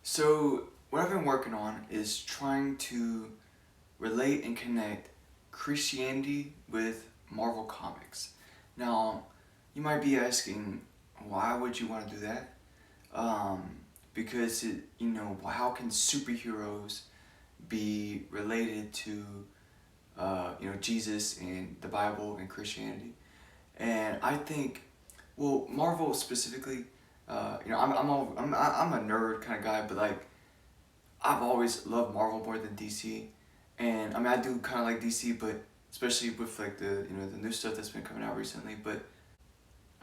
So, what I've been working on is trying to relate and connect Christianity with Marvel Comics. Now, you might be asking, why would you want to do that? Um, because how can superheroes be related to Jesus and the Bible and Christianity? And I think, well, Marvel specifically. I'm a nerd kind of guy, but like I've always loved Marvel more than DC, and I mean I do kind of like DC, but especially with like the new stuff that's been coming out recently. But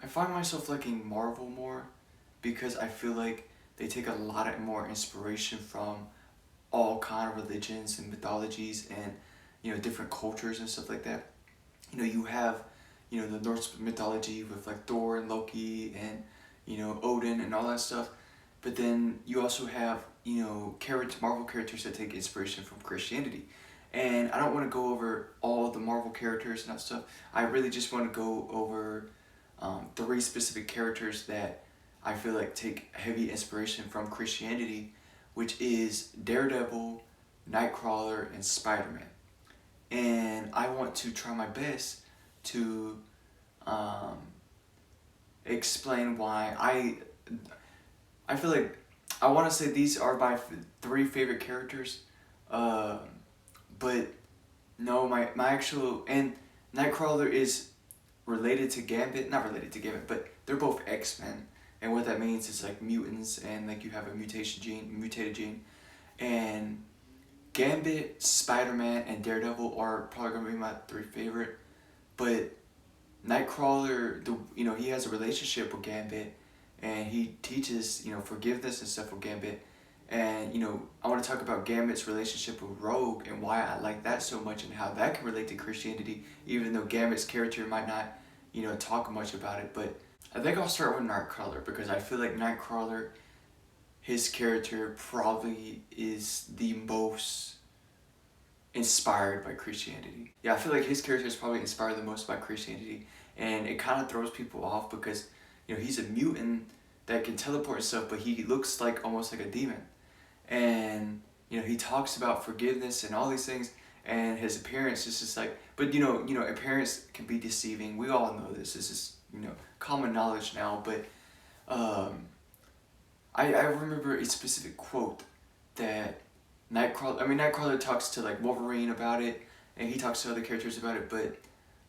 I find myself liking Marvel more because I feel like they take a lot of more inspiration from all kind of religions and mythologies and different cultures and stuff like that. You have the Norse mythology with like Thor and Loki and Odin and all that stuff, but then you also have Marvel characters that take inspiration from Christianity. And I don't want to go over all of the Marvel characters and that stuff. I really just want to go over three specific characters that I feel like take heavy inspiration from Christianity, which is Daredevil, Nightcrawler, and Spider Man. And I want to try my best to um, explain why I feel like I want to say these are my three favorite characters, uh, but no, my actual and Nightcrawler is related to Gambit, not related to Gambit, but they're both X-Men, and what that means is like mutants and like you have a mutated gene, and Gambit, Spider Man, and Daredevil are probably gonna be my three favorite, but Nightcrawler, he has a relationship with Gambit, and he teaches forgiveness and stuff with Gambit, and I want to talk about Gambit's relationship with Rogue and why I like that so much and how that can relate to Christianity, even though Gambit's character might not talk much about it. But I think I'll start with Nightcrawler because I feel like Nightcrawler, his character probably is the most inspired by Christianity. Yeah, I feel like his character is probably inspired the most by Christianity, and it kind of throws people off because he's a mutant that can teleport and stuff, but he looks like almost like a demon, and he talks about forgiveness and all these things, and his appearance is just like, but appearance can be deceiving. We all know this. This is common knowledge now, but um, I remember a specific quote that Nightcrawler talks to like Wolverine about it, and he talks to other characters about it. But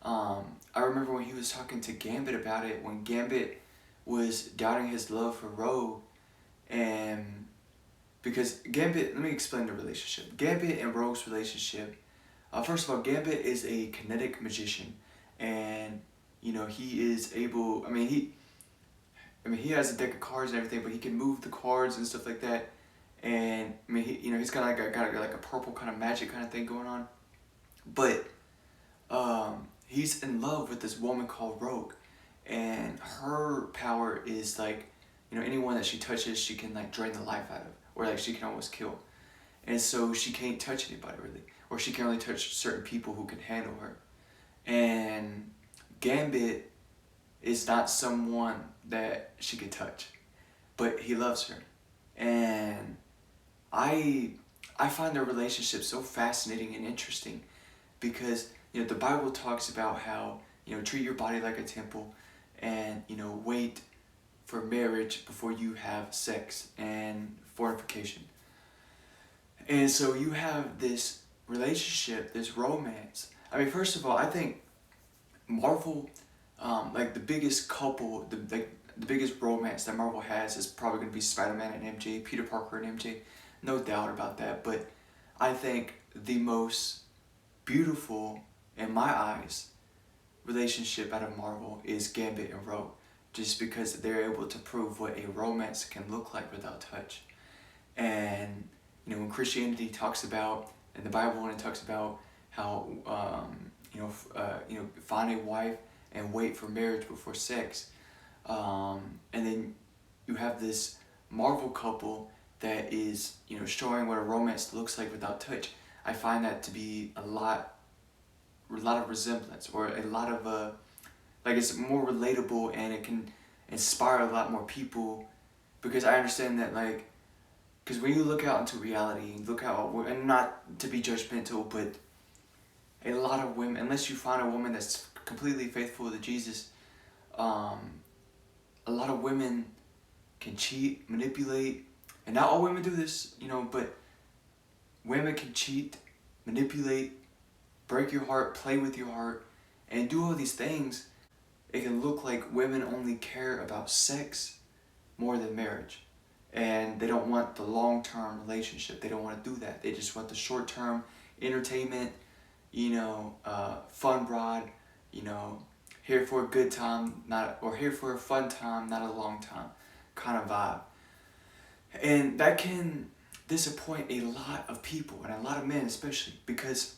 I remember when he was talking to Gambit about it, when Gambit was doubting his love for Rogue, and because Gambit, let me explain the relationship. Gambit and Rogue's relationship. First of all, Gambit is a kinetic magician, and he is able. He has a deck of cards and everything, but he can move the cards and stuff like that. And he's got like a purple kind of magic kind of thing going on. But he's in love with this woman called Rogue, and her power is like, anyone that she touches, she can like drain the life out of, or like she can almost kill. And so she can't touch anybody really, or she can only touch certain people who can handle her. And Gambit is not someone that she could touch, but he loves her, and I I find their relationship so fascinating and interesting because the Bible talks about how treat your body like a temple, and wait for marriage before you have sex and fornication. And so you have this relationship, this romance. I mean, first of all, I think Marvel, like the biggest couple, the biggest romance that Marvel has is probably going to be Spider Man and MJ, Peter Parker and MJ, no doubt about that. But I think the most beautiful, in my eyes, relationship out of Marvel is Gambit and Rogue, just because they're able to prove what a romance can look like without touch. And when Christianity talks about, in the Bible, when it talks about how find a wife and wait for marriage before sex, and then you have this Marvel couple that is showing what a romance looks like without touch. I find that to be a lot of resemblance, or a lot of like it's more relatable, and it can inspire a lot more people, because I understand that like Because when you look out into reality, look out, and not to be judgmental, but a lot of women, unless you find a woman that's completely faithful to Jesus, um, a lot of women can cheat, manipulate, and not all women do this, but women can cheat, manipulate, break your heart, play with your heart, and do all these things. It can look like women only care about sex more than marriage. And they don't want the long-term relationship. They don't want to do that. They just want the short-term entertainment, fun ride, here for a good time, or here for a fun time, not a long time kind of vibe. And that can disappoint a lot of people, and a lot of men especially, because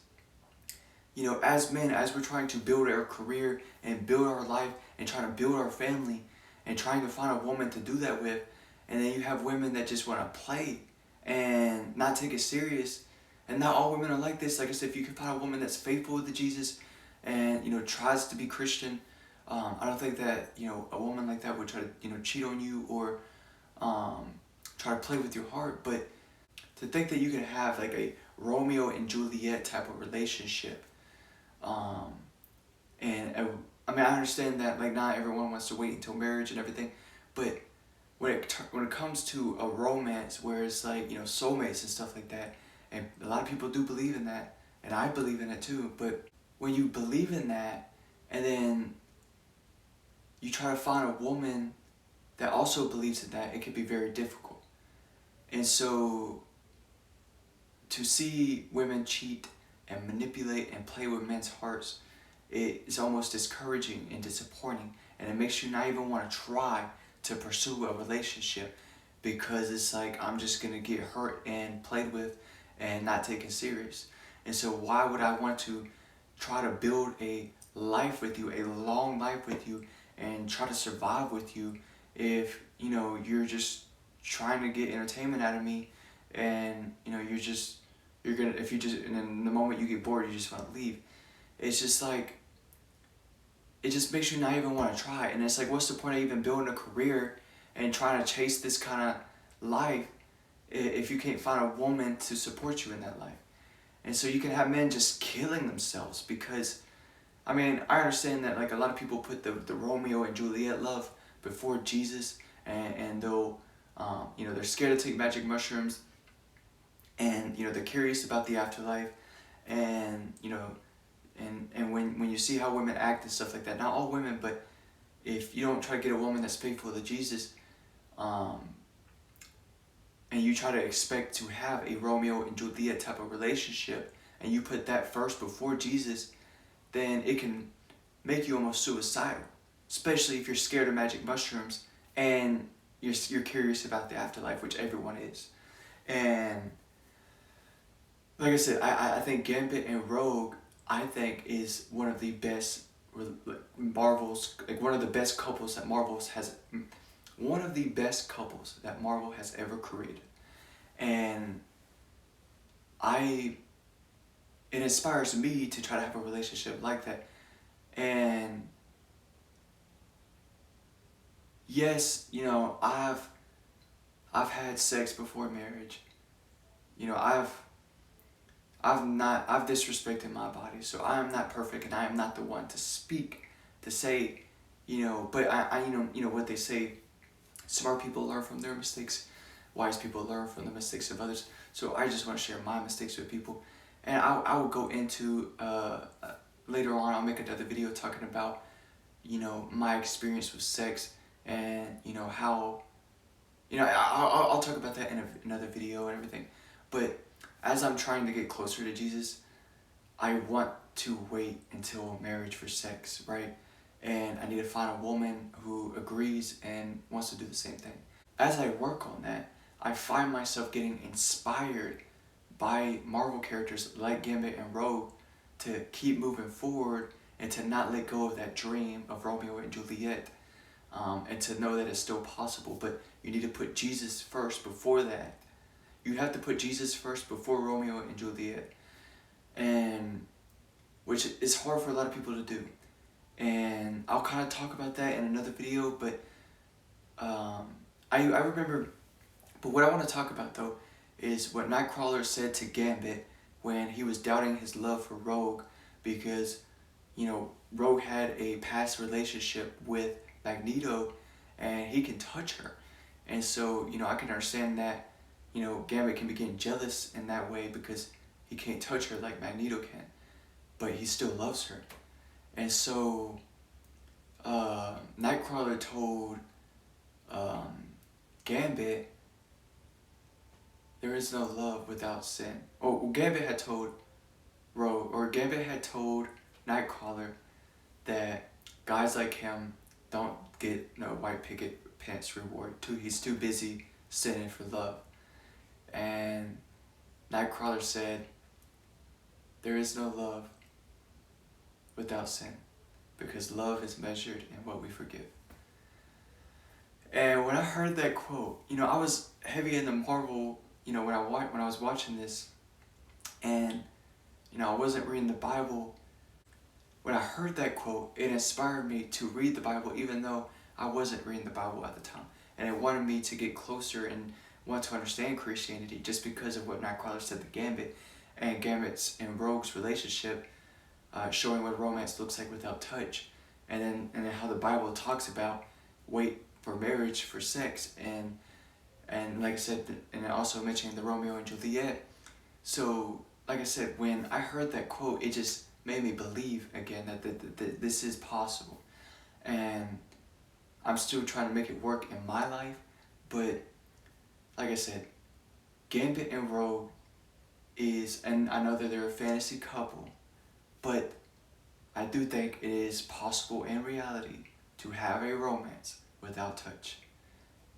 as men, as we're trying to build our career and build our life and trying to build our family and trying to find a woman to do that with, and then you have women that just want to play and not take it serious. And not all women are like this. Like I said, if you can find a woman that's faithful to Jesus and tries to be Christian, I don't think that a woman like that would try to cheat on you or try to play with your heart. But to think that you can have like a Romeo and Juliet type of relationship, I understand that like not everyone wants to wait until marriage and everything, but when it comes to a romance where it's like soulmates and stuff like that, and a lot of people do believe in that, and I believe in it too. But when you believe in that, and then you try to find a woman that also believes in that, it can be very difficult. And so to see women cheat and manipulate and play with men's hearts, it is almost discouraging and disappointing, and it makes you not even want to try to pursue a relationship, because it's like, I'm just gonna get hurt and played with and not taken serious. And so why would I want to try to build a life with you, a long life with you, and try to survive with you if you're just trying to get entertainment out of me, and and then the moment you get bored, you just want to leave. It's just like, it just makes you not even want to try. And it's like, what's the point of even building a career and trying to chase this kind of life if you can't find a woman to support you in that life? And so you can have men just killing themselves because, I understand that like a lot of people put the Romeo and Juliet love before Jesus, and they'll, they're scared to take magic mushrooms, and they're curious about the afterlife, and and when you see how women act and stuff like that, not all women, but if you don't try to get a woman that's faithful to Jesus, and you try to expect to have a Romeo and Juliet type of relationship, and you put that first before Jesus, then it can make you almost suicidal, especially if you're scared of magic mushrooms and you're curious about the afterlife, which everyone is. And like I said, I think Gambit and Rogue, I think, is one of the best Marvel's, like one of the best couples that Marvel has ever created. And it inspires me to try to have a relationship like that. And yes, I've had sex before marriage. I've disrespected my body, so I am not perfect, and I am not the one to speak, to say, but I what they say, smart people learn from their mistakes, wise people learn from the mistakes of others. So I just want to share my mistakes with people, and I will go into, later on, I'll make another video talking about, my experience with sex, and, how, I'll talk about that in another video and everything. But as I'm trying to get closer to Jesus, I want to wait until marriage for sex, right? And I need to find a woman who agrees and wants to do the same thing. As I work on that, I find myself getting inspired by Marvel characters like Gambit and Rogue to keep moving forward and to not let go of that dream of Romeo and Juliet, and to know that it's still possible. But you need to put Jesus first before that. You have to put Jesus first before Romeo and Juliet, and which is hard for a lot of people to do. And I'll kind of talk about that in another video, but I remember But what I want to talk about though is what Nightcrawler said to Gambit when he was doubting his love for Rogue, because Rogue had a past relationship with Magneto and he can touch her. And so, I can understand that, Gambit can be getting jealous in that way because he can't touch her like Magneto can, but he still loves her. And so, Nightcrawler told Gambit, there is no love without sin. Oh, Gambit had told Gambit had told Nightcrawler that guys like him don't get no white picket pants reward. He's too busy sinning for love. And Nightcrawler said, there is no love without sin, because love is measured in what we forgive. And when I heard that quote, I was heavy into Marvel, when I was watching this, and I wasn't reading the Bible. When I heard that quote, it inspired me to read the Bible, even though I wasn't reading the Bible at the time. And it wanted me to get closer and want to understand Christianity, just because of what Nightcrawler said to Gambit, and Gambit's and Rogue's relationship, showing what romance looks like without touch, and then how the Bible talks about wait for marriage for sex, and like I said, and also mentioning the Romeo and Juliet. So like I said, when I heard that quote, it just made me believe again that this is possible. And I'm still trying to make it work in my life, but like I said, Gambit and Rogue and I know that they're a fantasy couple, but I do think it is possible in reality to have a romance without touch.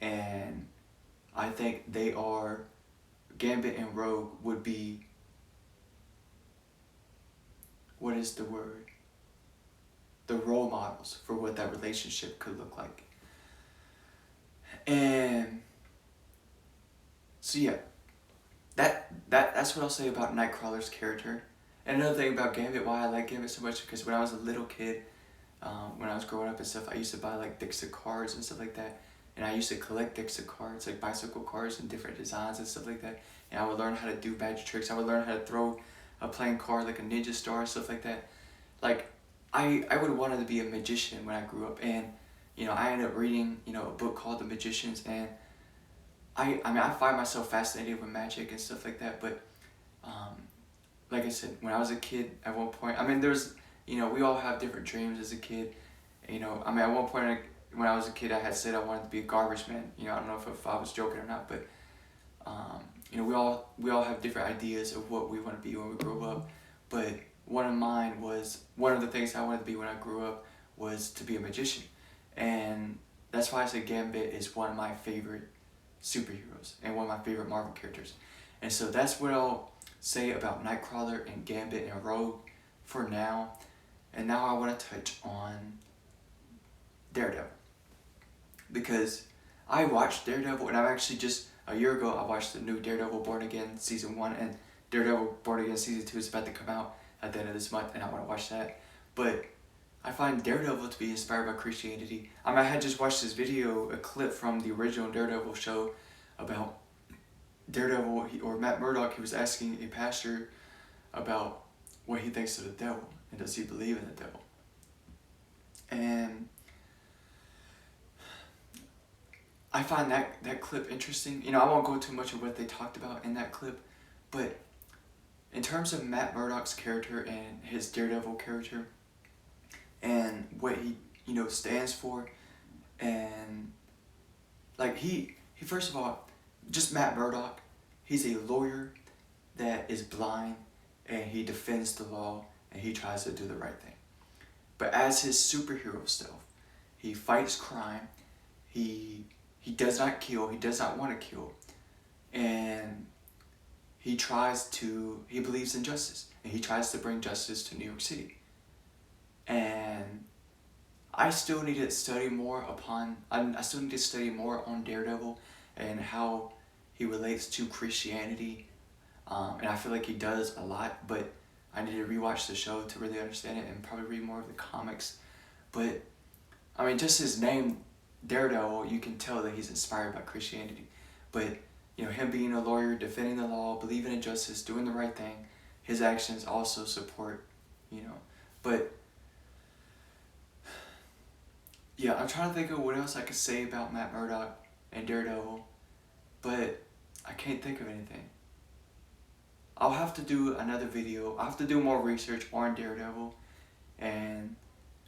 And I think Gambit and Rogue would be, what is the word? The role models for what that relationship could look like. And so yeah, that's what I'll say about Nightcrawler's character. And another thing about Gambit, why I like Gambit so much, because when I was a little kid, when I was growing up and stuff, I used to buy like Dixit cards and stuff like that. And I used to collect Dixit cards, like bicycle cards and different designs and stuff like that. And I would learn how to do magic tricks. I would learn how to throw a playing card like a ninja star and stuff like that. Like, I would have wanted to be a magician when I grew up. And, I ended up reading, a book called The Magicians. And I find myself fascinated with magic and stuff like that. But, like I said, when I was a kid, at one point, we all have different dreams as a kid. At one point, when I was a kid, I had said I wanted to be a garbage man. I don't know if I was joking or not, but we all have different ideas of what we want to be when we grow up. But one of the things I wanted to be when I grew up was to be a magician, and that's why I say Gambit is one of my favorite superheroes and one of my favorite Marvel characters. And so that's what I'll say about Nightcrawler and Gambit and Rogue for now. And now I want to touch on Daredevil, because I watched Daredevil, and I've actually just a year ago I watched the new Daredevil Born Again season 1, and Daredevil Born Again season 2 is about to come out at the end of this month, and I want to watch that. But I find Daredevil to be inspired by Christianity. I had just watched this video, a clip from the original Daredevil show about Daredevil, or Matt Murdock. He was asking a pastor about what he thinks of the devil, and does he believe in the devil. And I find that clip interesting. I won't go too much of what they talked about in that clip, but in terms of Matt Murdock's character and his Daredevil character, and what he stands for, and like he first of all, just Matt Murdock, he's a lawyer that is blind, and he defends the law, and he tries to do the right thing. But as his superhero self, he fights crime, he does not kill, he does not want to kill, and he believes in justice, and he tries to bring justice to New York City. And I still need to study more on Daredevil and how he relates to Christianity, and I feel like he does a lot, but I need to rewatch the show to really understand it, and probably read more of the comics. But just his name, Daredevil, you can tell that he's inspired by Christianity. But you know, him being a lawyer, defending the law, believing in justice, doing the right thing, his actions also support, you know. But yeah, I'm trying to think of what else I could say about Matt Murdock and Daredevil, but I can't think of anything. I'll have to do another video. I'll have to do more research on Daredevil, and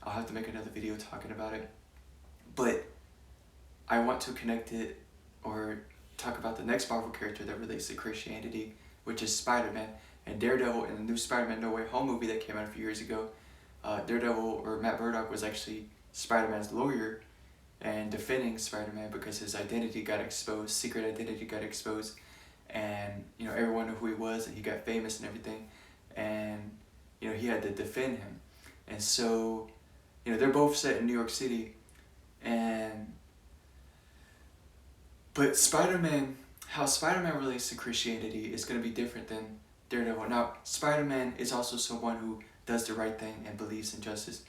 I'll have to make another video talking about it. But I want to connect it or talk about the next Marvel character that relates to Christianity, which is Spider-Man. And Daredevil in the new Spider-Man No Way Home movie that came out a few years ago, Daredevil, or Matt Murdock, was actually Spider-Man's lawyer and defending Spider-Man because his identity got exposed, secret identity got exposed, and you know, everyone knew who he was, and he got famous and everything, and you know, he had to defend him. And so, you know, they're both set in New York City, and but Spider-Man, how Spider-Man relates to Christianity is going to be different than Daredevil. Now, Spider-Man is also someone who does the right thing and believes in justice,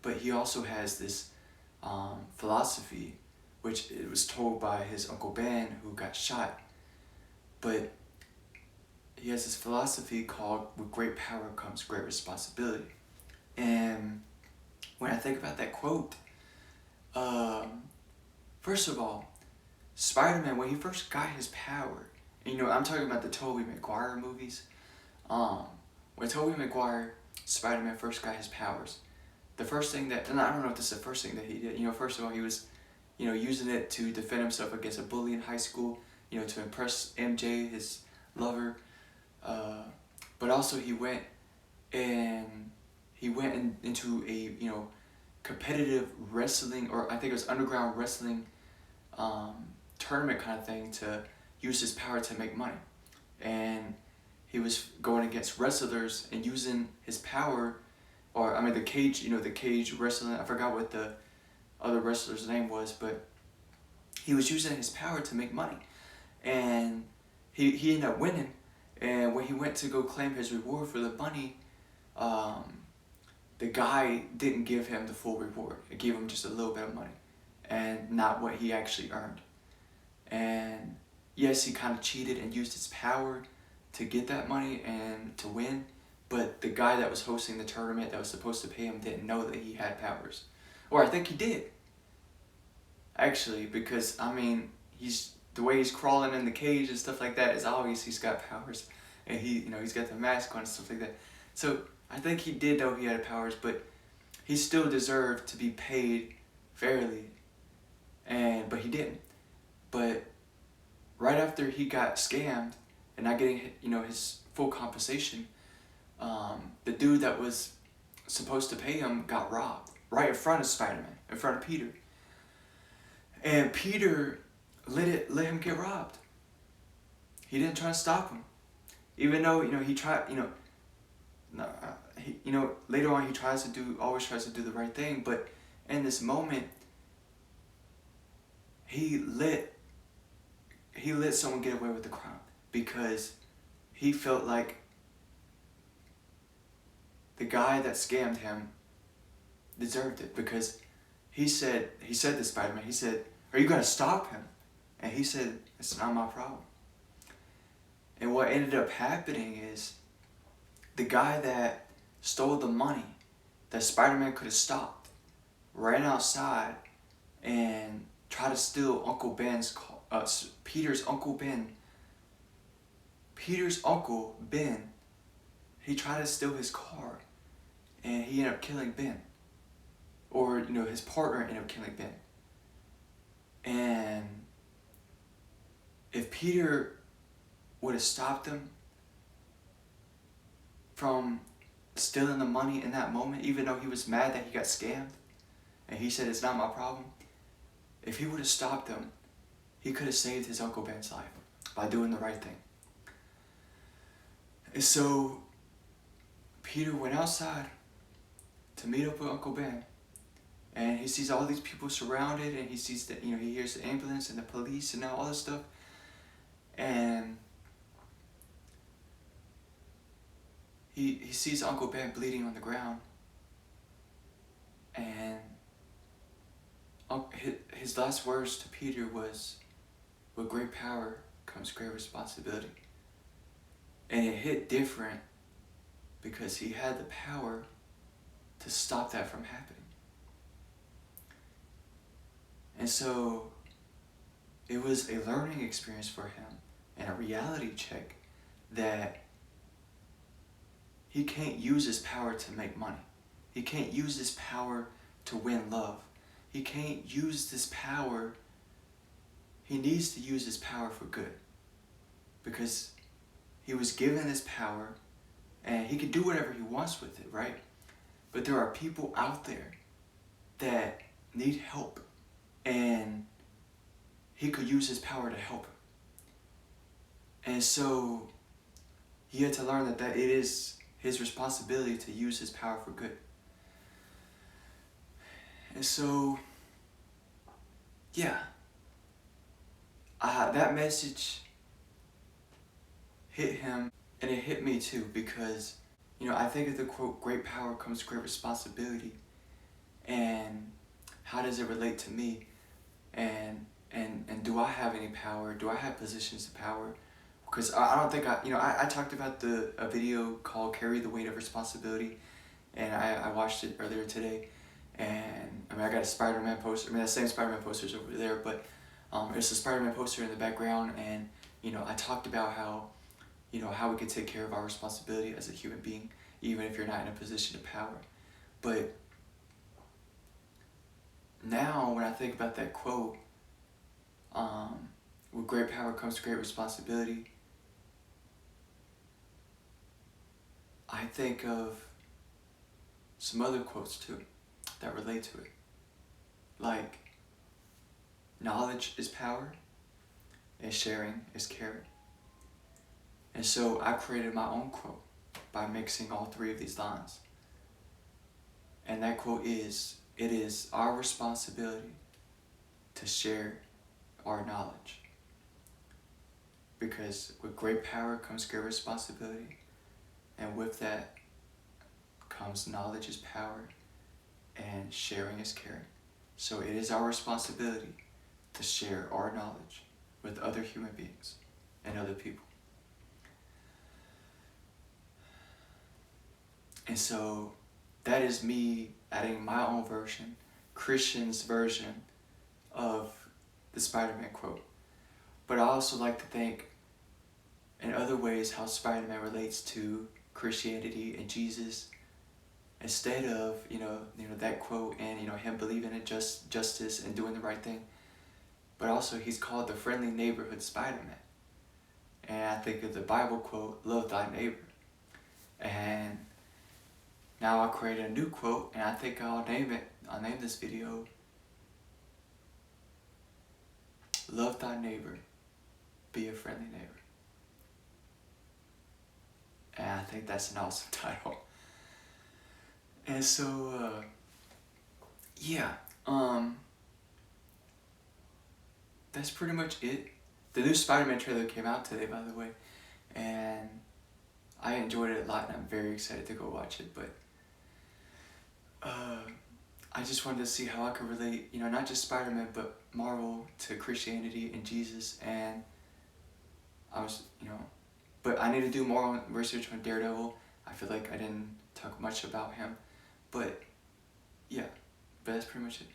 but he also has this philosophy, which it was told by his Uncle Ben, who got shot. But he has this philosophy called, with great power comes great responsibility. And when I think about that quote, first of all, Spider-Man, when he first got his power, and, you know, I'm talking about the Tobey Maguire movies. When Tobey Maguire, Spider-Man first got his powers, the first thing that, and I don't know if this is the first thing that he did, you know, first of all, he was, you know, using it to defend himself against a bully in high school, you know, to impress MJ, his lover, but also he went into a, you know, competitive wrestling, or I think it was underground wrestling tournament kind of thing, to use his power to make money. And he was going against wrestlers and using his power, or I mean the cage, you know, the cage wrestling, I forgot what the other wrestler's name was, but he was using his power to make money. And he ended up winning, and when he went to go claim his reward for the money, the guy didn't give him the full reward. It gave him just a little bit of money and not what he actually earned. And yes, he kind of cheated and used his power to get that money and to win, but the guy that was hosting the tournament that was supposed to pay him didn't know that he had powers. Or I think he did, actually, because I mean, the way he's crawling in the cage and stuff like that is obvious he's got powers, and you know, he's got the mask on and stuff like that. So I think he did know he had powers, but he still deserved to be paid fairly, but he didn't. But right after he got scammed and not getting, you know, his full compensation, the dude that was supposed to pay him got robbed right in front of Spider-Man, in front of Peter. And Peter let him get robbed. He didn't try to stop him, even though, you know, he tried. You know, later on he always tries to do the right thing, but in this moment, he let someone get away with the crime because he felt like the guy that scammed him deserved it, because he said to Spider-Man, he said, "Are you gonna stop him?" And he said, "It's not my problem." And what ended up happening is the guy that stole the money that Spider-Man could have stopped ran outside and tried to steal Peter's Uncle Ben. Peter's Uncle Ben, he tried to steal his car, and he ended up killing Ben. Or, you know, his partner ended up killing Ben. And if Peter would have stopped him from stealing the money in that moment, even though he was mad that he got scammed, and he said, "It's not my problem," if he would have stopped him, he could have saved his Uncle Ben's life by doing the right thing. And so Peter went outside to meet up with Uncle Ben, and he sees all these people surrounded, and he sees that, you know, he hears the ambulance and the police and all this stuff, and he sees Uncle Ben bleeding on the ground, and his last words to Peter was, "With great power comes great responsibility. And it hit different because he had the power to stop that from happening. And so it was a learning experience for him and a reality check that he can't use his power to make money. He can't use his power to win love. He can't use this power. He needs to use his power for good. Because he was given this power and he can do whatever he wants with it, right? But there are people out there that need help, and he could use his power to help. And so he had to learn that it is his responsibility to use his power for good. And so, yeah, that message hit him, and it hit me too, because, I think of the quote, great power comes great responsibility, and how does it relate to me, and do I have any power? Do I have positions of power? Because I don't think I talked about a video called Carry the Weight of Responsibility, and I watched it earlier today, and I got a Spider-Man poster. That same Spider-Man poster's over there, but it's a Spider-Man poster in the background, and I talked about how how we can take care of our responsibility as a human being, even if you're not in a position of power. But now when I think about that quote, with great power comes great responsibility, I think of some other quotes too that relate to it. Like, knowledge is power, and sharing is caring. And so I created my own quote by mixing all three of these lines. And that quote is, it is our responsibility to share our knowledge. Because with great power comes great responsibility, and with that comes knowledge is power, and sharing is caring. So it is our responsibility to share our knowledge with other human beings and other people. And so that is me adding my own version, Christian's version of the Spider-Man quote. But I also like to think in other ways how Spider-Man relates to Christianity and Jesus, instead of that quote and him believing in justice and doing the right thing. But also he's called the friendly neighborhood Spider-Man. And I think of the Bible quote, love thy neighbor. And now I created a new quote, and I think I'll name this video, love thy neighbor, be a friendly neighbor. And I think that's an awesome title. And so, that's pretty much it. The new Spider-Man trailer came out today, by the way, and I enjoyed it a lot, and I'm very excited to go watch it. But I just wanted to see how I could relate, not just Spider-Man, but Marvel to Christianity and Jesus. And I was, but I need to do more research on Daredevil. I feel like I didn't talk much about him. But yeah, but that's pretty much it.